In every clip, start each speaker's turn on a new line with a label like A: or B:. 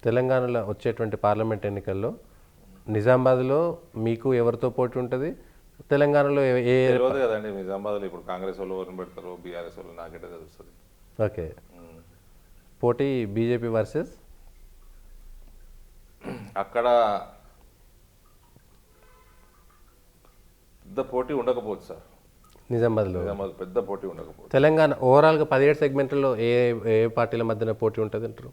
A: తెలంగాణలో వచ్చేటువంటి పార్లమెంట్ ఎన్నికల్లో నిజామాబాద్లో మీకు ఎవరితో పోటీ ఉంటుంది? తెలంగాణలో
B: తెలియదు కదండి. నిజామాబాద్లో ఇప్పుడు కాంగ్రెస్ వాళ్ళు ఎవరిని పెడతారు, బీఆర్ఎస్ వాళ్ళు నాకెట్టే తెలుస్తుంది.
A: ఓకే, పోటీ బీజేపీ వర్సెస్
B: అక్కడ పెద్ద పోటీ ఉండకపోవచ్చు సార్.
A: నిజామాబాద్లో
B: నిజామాబాద్ పెద్ద పోటీ ఉండకపోవచ్చు.
A: తెలంగాణ ఓవరాల్గా 17 సెగ్మెంట్లలో ఏ ఏ పార్టీల మధ్యన పోటీ ఉంటుంది అంటారు?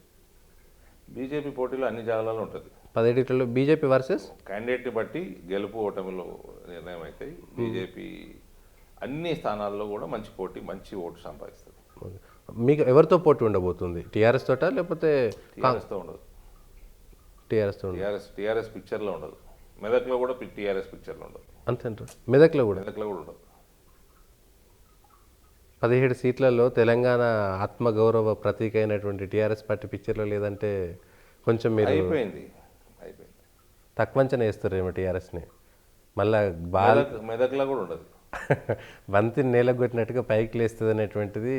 B: బీజేపీ పోటీలో అన్ని జాగాలలో ఉంటుంది.
A: 17లో బీజేపీ వర్సెస్
B: క్యాండిడేట్ని బట్టి గెలుపు ఓటమిలో నిర్ణయం అవుతాయి. బీజేపీ అన్ని స్థానాల్లో కూడా మంచి పోటీ, మంచి ఓటు సంపాదిస్తుంది.
A: మీకు ఎవరితో పోటీ ఉండబోతుంది? టీఆర్ఎస్ తోట లేకపోతే
B: టీఆర్ఎస్తో ఉండదు.
A: టీఆర్ఎస్తో?
B: టీఆర్ఎస్ పిక్చర్లో ఉండదు. మెదక్లో కూడా టీఆర్ఎస్ పిక్చర్లో ఉండదు.
A: అంతేంటారు? మెదక్లో కూడా
B: ఉండదు.
A: 17 సీట్లలో తెలంగాణ ఆత్మగౌరవ ప్రతీక అయినటువంటి టీఆర్ఎస్ పార్టీ పిక్చర్లో లేదంటే కొంచెం మీరు
B: అయిపోయింది.
A: తక్కువ అంచనా వేస్తారేమో టీఆర్ఎస్ని. మళ్ళా
B: మెదక్లో కూడా ఉండదు.
A: బంతిని నేలకు కొట్టినట్టుగా పైకి లేస్తుంది అనేటువంటిది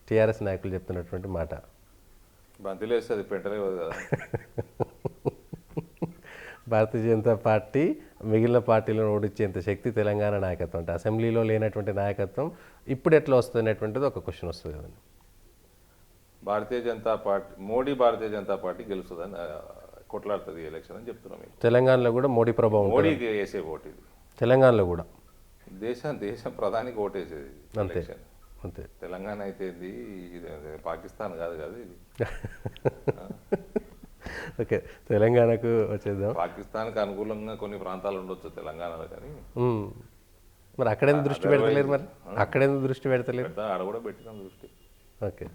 A: టీఆర్ఎస్ నాయకులు చెప్తున్నటువంటి మాట.
B: బంతిలో వేస్తే అది పెట్టలేదు కదా.
A: భారతీయ జనతా పార్టీ మిగిలిన పార్టీలను ఓడించేంత శక్తి తెలంగాణ నాయకత్వం అంటే అసెంబ్లీలో లేనటువంటి నాయకత్వం ఇప్పుడు ఎట్లా వస్తుంది అనేటువంటిది ఒక క్వశ్చన్ వస్తుంది కదండి.
B: భారతీయ జనతా పార్టీ గెలుస్తుందని కొట్లాడుతుంది ఎలక్షన్ అని చెప్తున్నాం.
A: తెలంగాణలో కూడా మోడీ ప్రభావం,
B: మోడీకి వేసే ఓటు ఇది.
A: తెలంగాణలో కూడా
B: దేశం ప్రధానికి ఓటేసేది.
A: అంతే అంతే.
B: తెలంగాణ అయితే ఇది పాకిస్తాన్ కాదు కదా ఇది.
A: ఓకే, తెలంగాణకు వచ్చేద్దాం.
B: పాకిస్తాన్కి అనుకూలంగా కొన్ని ప్రాంతాలు ఉండొచ్చు తెలంగాణలో, కానీ
A: మరి అక్కడెందుకు దృష్టి పెడతలేరు? మరి అక్కడెందుకు దృష్టి పెడతలేరు?
B: ఆడ కూడా పెట్టినాం దృష్టి.
A: ఓకే,